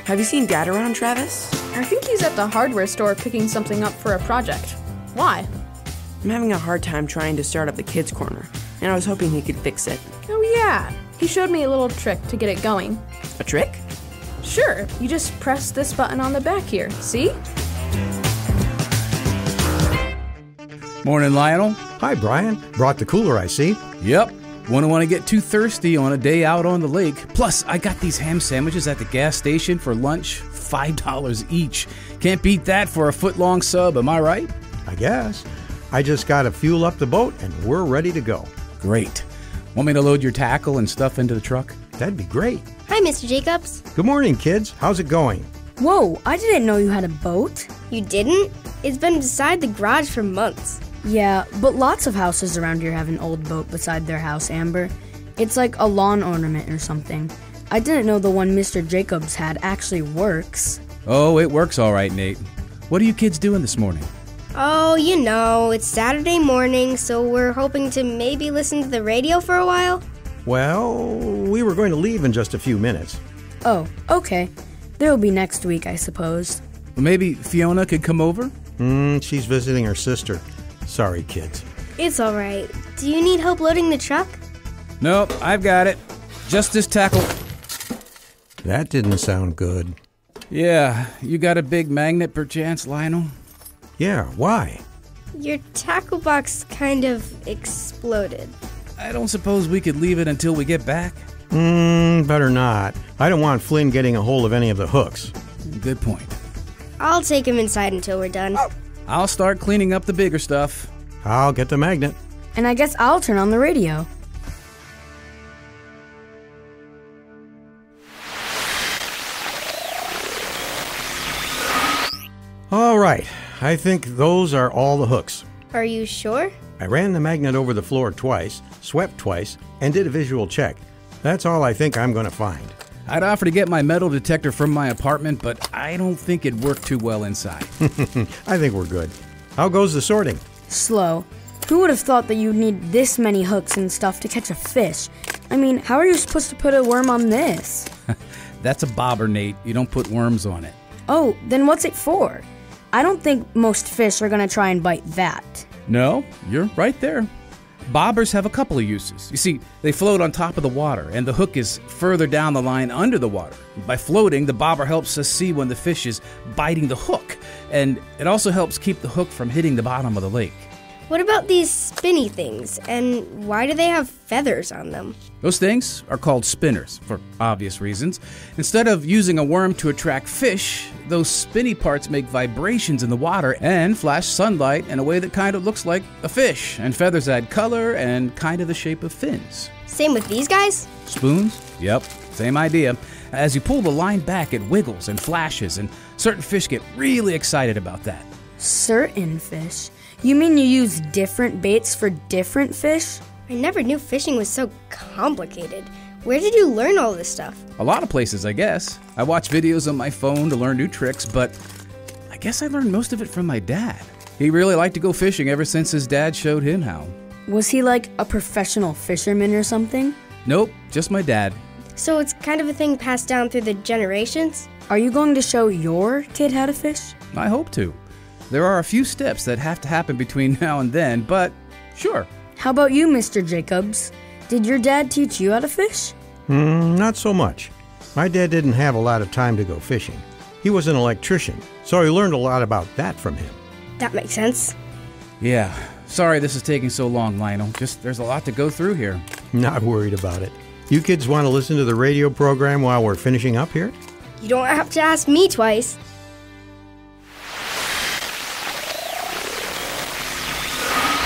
Have you seen Dad around, Travis? I think he's at the hardware store picking something up for a project. Why? I'm having a hard time trying to start up the kids' corner, and I was hoping he could fix it. Oh yeah, he showed me a little trick to get it going. A trick? Sure, you just press this button on the back here, see? Morning, Lionel. Hi, Brian. Brought the cooler, I see. Yep. Wouldn't want to get too thirsty on a day out on the lake. Plus, I got these ham sandwiches at the gas station for lunch, $5 each. Can't beat that for a foot-long sub, am I right? I guess. I just got to fuel up the boat, and we're ready to go. Great. Want me to load your tackle and stuff into the truck? That'd be great. Hi, Mr. Jacobs. Good morning, kids. How's it going? Whoa, I didn't know you had a boat. You didn't? It's been beside the garage for months. Yeah, but lots of houses around here have an old boat beside their house, Amber. It's like a lawn ornament or something. I didn't know the one Mr. Jacobs had actually works. Oh, it works all right, Nate. What are you kids doing this morning? Oh, you know, it's Saturday morning, so we're hoping to maybe listen to the radio for a while. Well, we were going to leave in just a few minutes. Oh, okay. There'll be next week, I suppose. Well, maybe Fiona could come over? She's visiting her sister. Sorry, kids. It's all right. Do you need help loading the truck? Nope, I've got it. Just this tackle. That didn't sound good. Yeah, you got a big magnet perchance, Lionel? Yeah, why? Your tackle box kind of exploded. I don't suppose we could leave it until we get back? Better not. I don't want Flynn getting a hold of any of the hooks. Good point. I'll take him inside until we're done. I'll start cleaning up the bigger stuff. I'll get the magnet. And I guess I'll turn on the radio. All right. I think those are all the hooks. Are you sure? I ran the magnet over the floor twice, swept twice, and did a visual check. That's all I think I'm going to find. I'd offer to get my metal detector from my apartment, but I don't think it'd work too well inside. I think we're good. How goes the sorting? Slow. Who would have thought that you'd need this many hooks and stuff to catch a fish? I mean, how are you supposed to put a worm on this? That's a bobber, Nate. You don't put worms on it. Oh, then what's it for? I don't think most fish are gonna try and bite that. No, you're right there. Bobbers have a couple of uses. You see, they float on top of the water, and the hook is further down the line under the water. By floating, the bobber helps us see when the fish is biting the hook, and it also helps keep the hook from hitting the bottom of the lake. What about these spinny things, and why do they have feathers on them? Those things are called spinners, for obvious reasons. Instead of using a worm to attract fish, those spinny parts make vibrations in the water and flash sunlight in a way that kind of looks like a fish, and feathers add color and kind of the shape of fins. Same with these guys? Spoons? Yep, same idea. As you pull the line back, it wiggles and flashes, and certain fish get really excited about that. Certain fish? You mean you use different baits for different fish? I never knew fishing was so complicated. Where did you learn all this stuff? A lot of places, I guess. I watch videos on my phone to learn new tricks, but I guess I learned most of it from my dad. He really liked to go fishing ever since his dad showed him how. Was he like a professional fisherman or something? Nope, just my dad. So it's kind of a thing passed down through the generations? Are you going to show your kid how to fish? I hope to. There are a few steps that have to happen between now and then, but sure. How about you, Mr. Jacobs? Did your dad teach you how to fish? Not so much. My dad didn't have a lot of time to go fishing. He was an electrician, so I learned a lot about that from him. That makes sense. Yeah, sorry this is taking so long, Lionel. Just there's a lot to go through here. Not worried about it. You kids want to listen to the radio program while we're finishing up here? You don't have to ask me twice.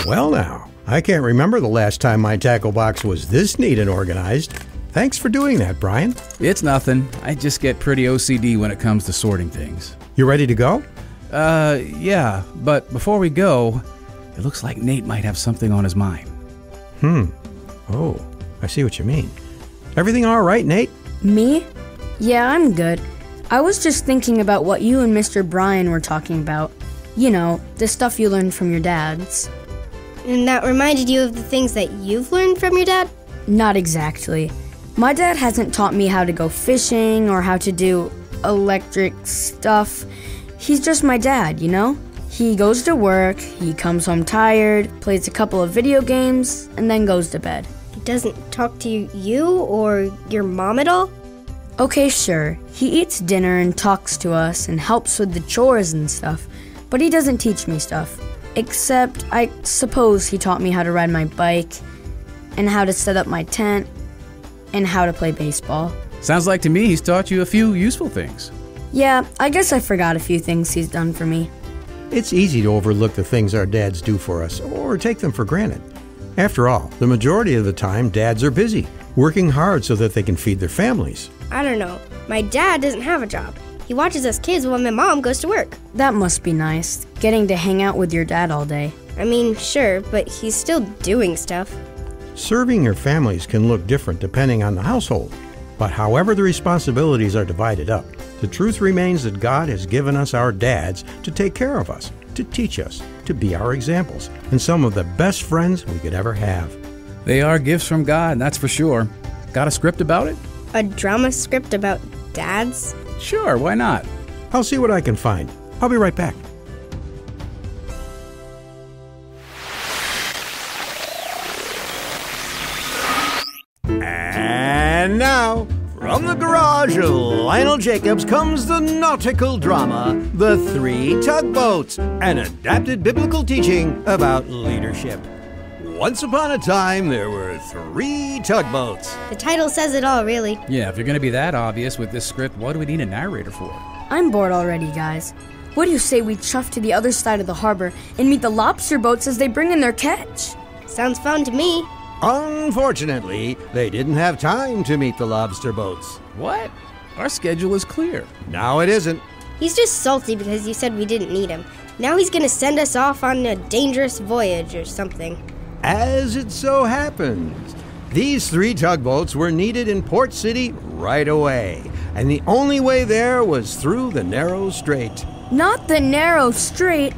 Well now, I can't remember the last time my tackle box was this neat and organized. Thanks for doing that, Brian. It's nothing. I just get pretty OCD when it comes to sorting things. You ready to go? Yeah, but before we go, it looks like Nate might have something on his mind. Oh, I see what you mean. Everything all right, Nate? Me? Yeah, I'm good. I was just thinking about what you and Mr. Brian were talking about. You know, the stuff you learned from your dads. And that reminded you of the things that you've learned from your dad? Not exactly. My dad hasn't taught me how to go fishing or how to do, electric stuff. He's just my dad, you know? He goes to work, he comes home tired, plays a couple of video games, and then goes to bed. He doesn't talk to you or your mom at all? Okay, sure. He eats dinner and talks to us and helps with the chores and stuff, but he doesn't teach me stuff. Except, I suppose he taught me how to ride my bike, and how to set up my tent, and how to play baseball. Sounds like to me he's taught you a few useful things. Yeah, I guess I forgot a few things he's done for me. It's easy to overlook the things our dads do for us or take them for granted. After all, the majority of the time, dads are busy, working hard so that they can feed their families. I don't know. My dad doesn't have a job. He watches us kids while my mom goes to work. That must be nice, getting to hang out with your dad all day. I mean, sure, but he's still doing stuff. Serving your families can look different depending on the household. But however the responsibilities are divided up, the truth remains that God has given us our dads to take care of us, to teach us, to be our examples, and some of the best friends we could ever have. They are gifts from God, that's for sure. Got a script about it? A drama script about dads? Sure, why not? I'll see what I can find. I'll be right back. And now, from the garage of Lionel Jacobs comes the nautical drama, The Three Tugboats, an adapted biblical teaching about leadership. Once upon a time, there were 3 tugboats. The title says it all, really. Yeah, if you're going to be that obvious with this script, what do we need a narrator for? I'm bored already, guys. What do you say we chuff to the other side of the harbor and meet the lobster boats as they bring in their catch? Sounds fun to me. Unfortunately, they didn't have time to meet the lobster boats. What? Our schedule is clear. Now it isn't. He's just salty because you said we didn't need him. Now he's gonna send us off on a dangerous voyage or something. As it so happens, these 3 tugboats were needed in Port City right away, and the only way there was through the narrow strait. Not the narrow strait.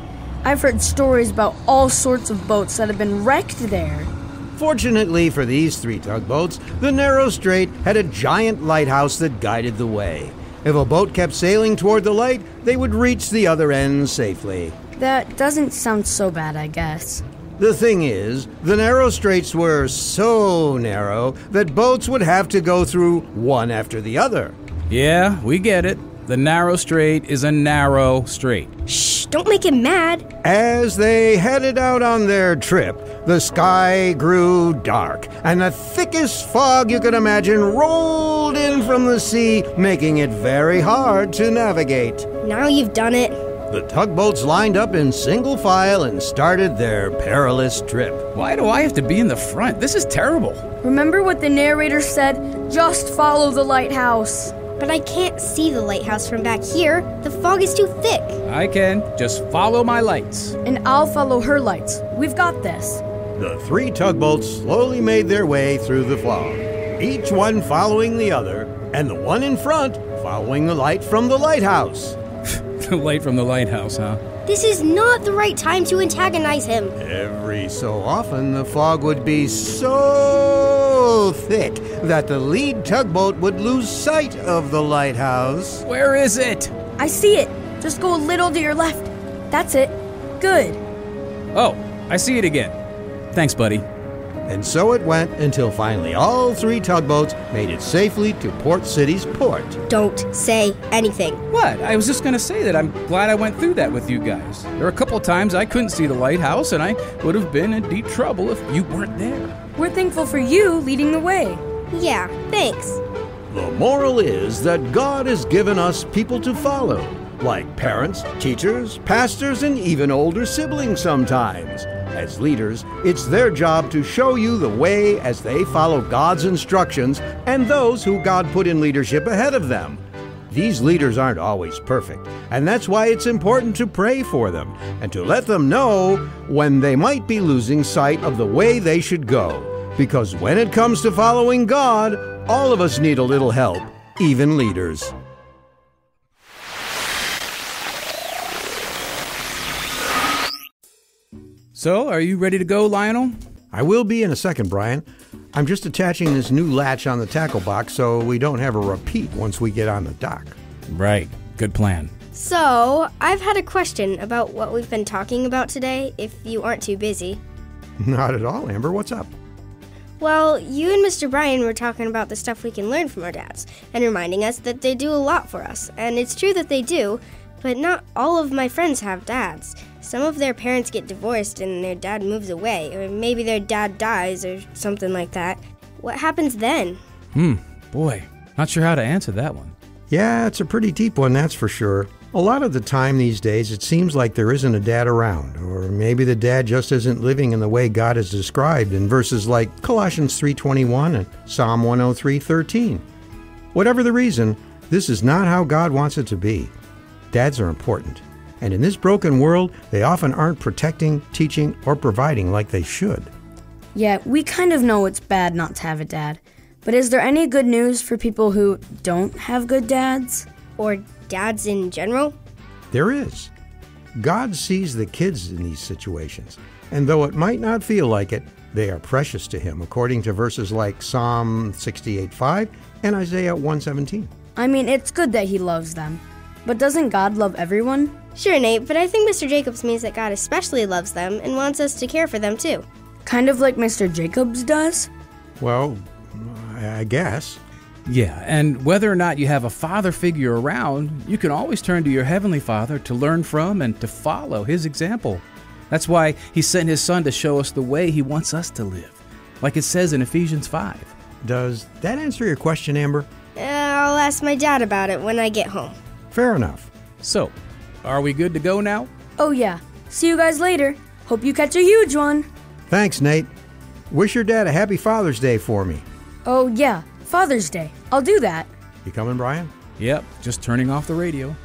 I've heard stories about all sorts of boats that have been wrecked there. Fortunately for these 3 tugboats, the narrow strait had a giant lighthouse that guided the way. If a boat kept sailing toward the light, they would reach the other end safely. That doesn't sound so bad, I guess. The thing is, the narrow straits were so narrow that boats would have to go through one after the other. Yeah, we get it. The narrow strait is a narrow strait. Shh, don't make him mad. As they headed out on their trip, the sky grew dark, and the thickest fog you could imagine rolled in from the sea, making it very hard to navigate. Now you've done it. The tugboats lined up in single file and started their perilous trip. Why do I have to be in the front? This is terrible. Remember what the narrator said? Just follow the lighthouse. But I can't see the lighthouse from back here. The fog is too thick. I can. Just follow my lights. And I'll follow her lights. We've got this. The 3 tugboats slowly made their way through the fog, each one following the other, and the one in front following the light from the lighthouse. The light from the lighthouse, huh? This is not the right time to antagonize him. Every so often, the fog would be so thick that the lead tugboat would lose sight of the lighthouse. Where is it? I see it. Just go a little to your left. That's it. Good. Oh, I see it again. Thanks, buddy. And so it went until finally all 3 tugboats made it safely to Port City's port. Don't say anything. What? I was just going to say that I'm glad I went through that with you guys. There were a couple of times I couldn't see the lighthouse, and I would have been in deep trouble if you weren't there. We're thankful for you leading the way. Yeah, thanks. The moral is that God has given us people to follow, like parents, teachers, pastors, and even older siblings sometimes. As leaders, it's their job to show you the way as they follow God's instructions and those who God put in leadership ahead of them. These leaders aren't always perfect, and that's why it's important to pray for them and to let them know when they might be losing sight of the way they should go. Because when it comes to following God, all of us need a little help, even leaders. So, are you ready to go, Lionel? I will be in a second, Brian. I'm just attaching this new latch on the tackle box so we don't have a repeat once we get on the dock. Right. Good plan. So, I've had a question about what we've been talking about today, if you aren't too busy. Not at all, Amber. What's up? Well, you and Mr. Brian were talking about the stuff we can learn from our dads, and reminding us that they do a lot for us. And it's true that they do, but not all of my friends have dads. Some of their parents get divorced and their dad moves away, or maybe their dad dies or something like that. What happens then? Boy, not sure how to answer that one. Yeah, it's a pretty deep one, that's for sure. A lot of the time these days, it seems like there isn't a dad around, or maybe the dad just isn't living in the way God has described in verses like Colossians 3:21 and Psalm 103:13. Whatever the reason, this is not how God wants it to be. Dads are important, and in this broken world, they often aren't protecting, teaching, or providing like they should. Yeah, we kind of know it's bad not to have a dad. But is there any good news for people who don't have good dads? Or dads in general? There is. God sees the kids in these situations, and though it might not feel like it, they are precious to Him, according to verses like Psalm 68:5 and Isaiah 1:17. I mean, it's good that he loves them. But doesn't God love everyone? Sure, Nate, but I think Mr. Jacobs means that God especially loves them and wants us to care for them too. Kind of like Mr. Jacobs does? Well, I guess. Yeah, and whether or not you have a father figure around, you can always turn to your Heavenly Father to learn from and to follow His example. That's why He sent His Son to show us the way He wants us to live, like it says in Ephesians 5. Does that answer your question, Amber? I'll ask my dad about it when I get home. Fair enough. So, are we good to go now? Oh yeah. See you guys later. Hope you catch a huge one. Thanks, Nate. Wish your dad a happy Father's Day for me. Oh yeah, Father's Day. I'll do that. You coming, Brian? Yep, just turning off the radio.